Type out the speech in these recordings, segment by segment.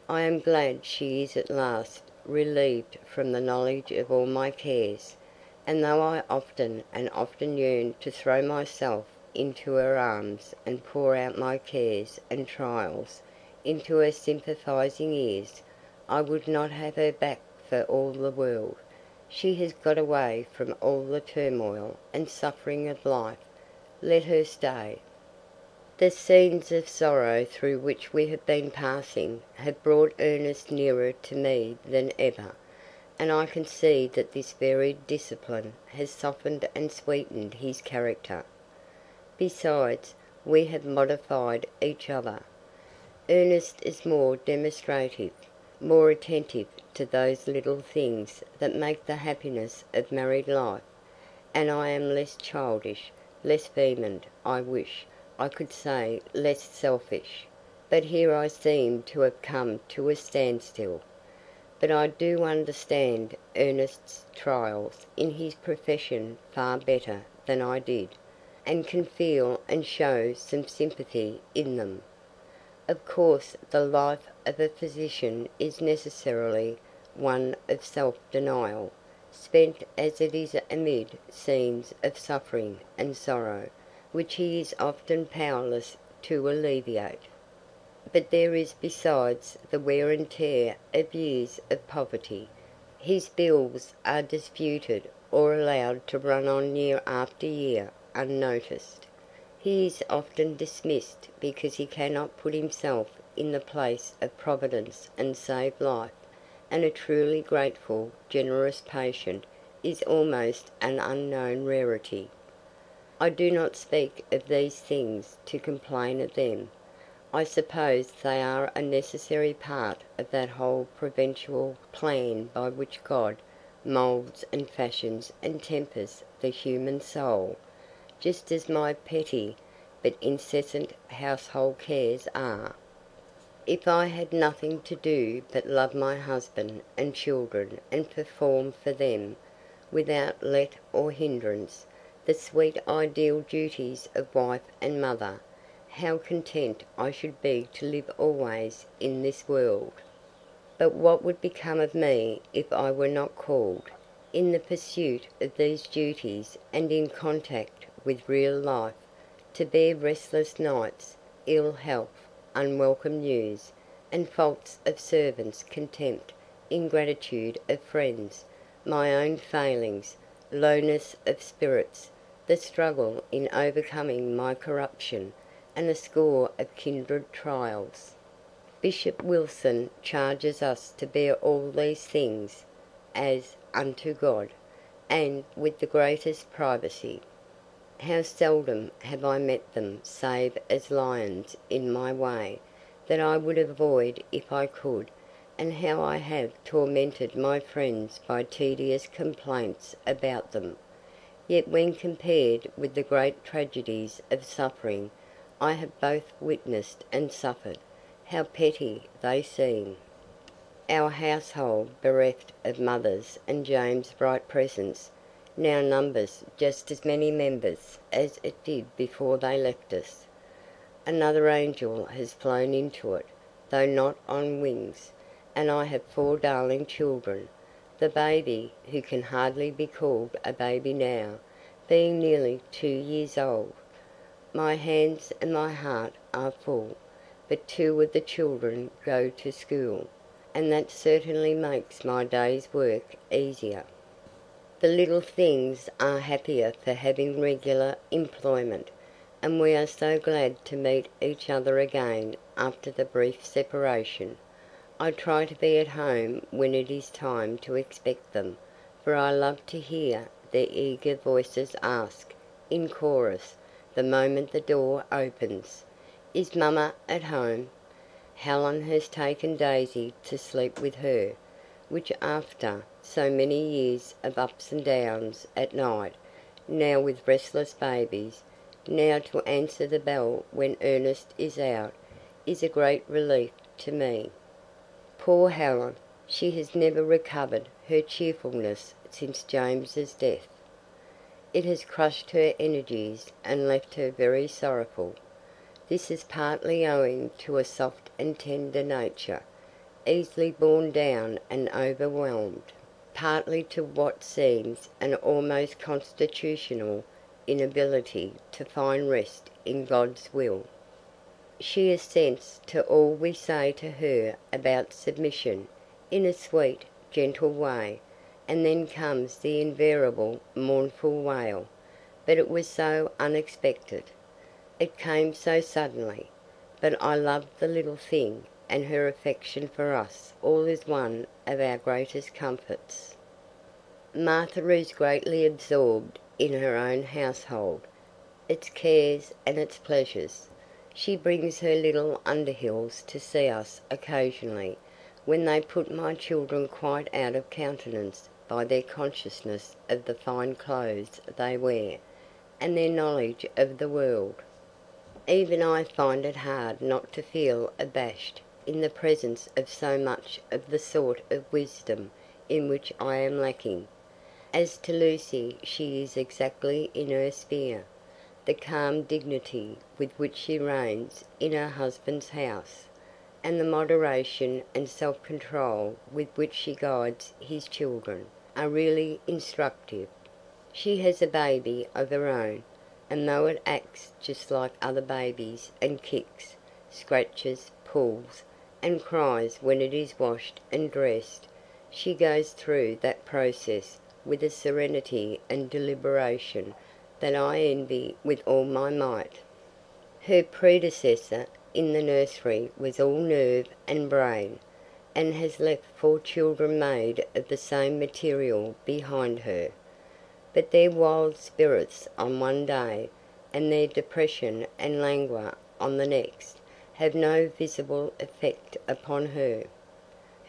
I am glad she is at last relieved from the knowledge of all my cares, and though I often and often yearn to throw myself into her arms and pour out my cares and trials into her sympathizing ears, I would not have her back for all the world. She has got away from all the turmoil and suffering of life. Let her stay. The scenes of sorrow through which we have been passing have brought Ernest nearer to me than ever, and I can see that this varied discipline has softened and sweetened his character. Besides, we have modified each other. Ernest is more demonstrative, more attentive to those little things that make the happiness of married life, and I am less childish, less vehement. I wish I could say less selfish, but here I seem to have come to a standstill. But I do understand Ernest's trials in his profession far better than I did, and can feel and show some sympathy in them. Of course the life of a physician is necessarily one of self-denial, spent as it is amid scenes of suffering and sorrow, which he is often powerless to alleviate. But there is besides the wear and tear of years of poverty. His bills are disputed or allowed to run on year after year unnoticed. He is often dismissed because he cannot put himself in the place of Providence and save life, and a truly grateful, generous patient is almost an unknown rarity. I do not speak of these things to complain of them. I suppose they are a necessary part of that whole providential plan by which God moulds and fashions and tempers the human soul, just as my petty but incessant household cares are. If I had nothing to do but love my husband and children and perform for them, without let or hindrance, the sweet ideal duties of wife and mother, how content I should be to live always in this world. But what would become of me if I were not called, in the pursuit of these duties and in contact with real life, to bear restless nights, ill health, unwelcome news, and faults of servants, contempt, ingratitude of friends, my own failings, lowness of spirits, the struggle in overcoming my corruption, and a score of kindred trials? Bishop Wilson charges us to bear all these things as unto God, and with the greatest privacy. How seldom have I met them save as lions in my way, that I would avoid if I could, and how I have tormented my friends by tedious complaints about them. Yet when compared with the great tragedies of suffering I have both witnessed and suffered, how petty they seem. Our household, bereft of mothers and James' bright presence, now numbers just as many members as it did before they left us. Another angel has flown into it, though not on wings, and I have 4 darling children, the baby, who can hardly be called a baby now, being nearly 2 years old. My hands and my heart are full, but 2 of the children go to school, and that certainly makes my day's work easier. The little things are happier for having regular employment, and we are so glad to meet each other again after the brief separation. I try to be at home when it is time to expect them, for I love to hear their eager voices ask, in chorus, the moment the door opens, "Is Mamma at home?" Helen has taken Daisy to sleep with her, which after so many years of ups and downs at night, now with restless babies, now to answer the bell when Ernest is out, is a great relief to me. Poor Helen! She has never recovered her cheerfulness since James's death. It has crushed her energies and left her very sorrowful. This is partly owing to a soft and tender nature, easily borne down and overwhelmed, partly to what seems an almost constitutional inability to find rest in God's will. She assents to all we say to her about submission, in a sweet, gentle way, and then comes the invariable mournful wail, "But it was so unexpected. It came so suddenly." But I love the little thing, and her affection for us all is one of our greatest comforts. Martha is greatly absorbed in her own household, its cares and its pleasures. She brings her little Underhills to see us occasionally, when they put my children quite out of countenance by their consciousness of the fine clothes they wear, and their knowledge of the world. Even I find it hard not to feel abashed in the presence of so much of the sort of wisdom in which I am lacking. As to Lucy, she is exactly in her sphere. The calm dignity with which she reigns in her husband's house, and the moderation and self-control with which she guides his children, are really instructive. She has a baby of her own, and though it acts just like other babies and kicks, scratches, pulls, and cries when it is washed and dressed, she goes through that process with a serenity and deliberation that I envy with all my might. Her predecessor in the nursery was all nerve and brain, and has left 4 children made of the same material behind her. But their wild spirits on one day, and their depression and languor on the next, have no visible effect upon her.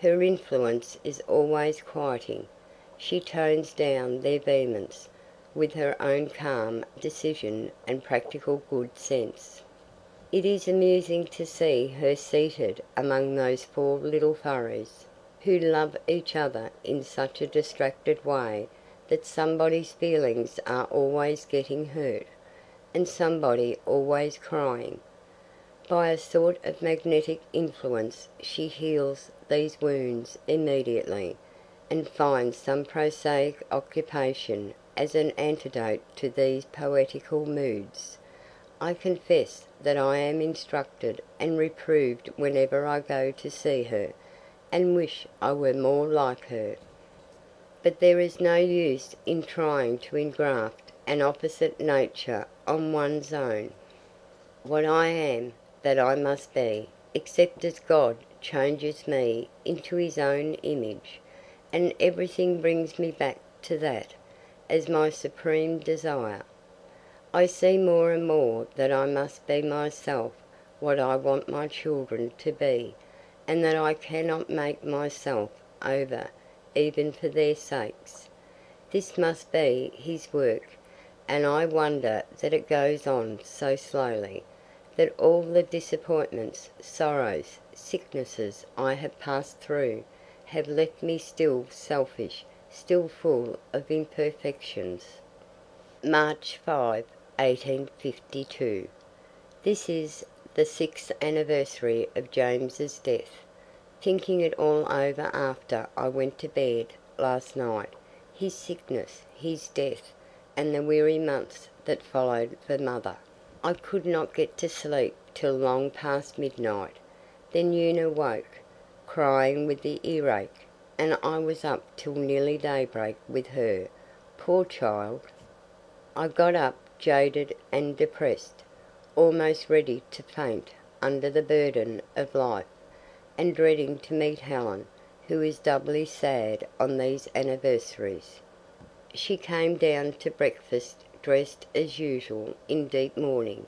Her influence is always quieting. She tones down their vehemence with her own calm decision and practical good sense. It is amusing to see her seated among those 4 little furries, who love each other in such a distracted way that somebody's feelings are always getting hurt, and somebody always crying. By a sort of magnetic influence she heals these wounds immediately, and finds some prosaic occupation as an antidote to these poetical moods. I confess that I am instructed and reproved whenever I go to see her, and wish I were more like her. But there is no use in trying to engraft an opposite nature on one's own. What I am, that I must be, except as God changes me into his own image, and everything brings me back to that, as my supreme desire. I see more and more that I must be myself what I want my children to be, and that I cannot make myself over even for their sakes. This must be his work, and I wonder that it goes on so slowly, that all the disappointments, sorrows, sicknesses I have passed through, have left me still selfish, still full of imperfections. March 5, 1852. This is the 6th anniversary of James's death. Thinking it all over after I went to bed last night, his sickness, his death, and the weary months that followed for mother, I could not get to sleep till long past midnight. Then Una woke, crying with the earache, and I was up till nearly daybreak with her. Poor child! I got up jaded and depressed, almost ready to faint under the burden of life, and dreading to meet Helen, who is doubly sad on these anniversaries. She came down to breakfast dressed as usual in deep mourning,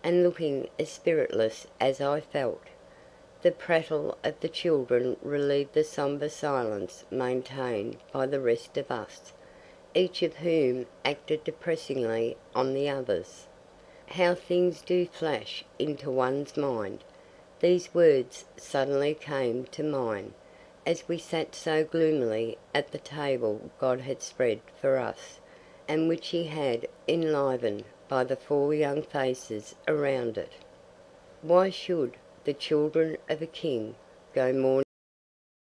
and looking as spiritless as I felt. The prattle of the children relieved the sombre silence maintained by the rest of us, each of whom acted depressingly on the others. How things do flash into one's mind! These words suddenly came to mine, as we sat so gloomily at the table God had spread for us, and which he had enlivened by the 4 young faces around it. Why should the children of a king go mourning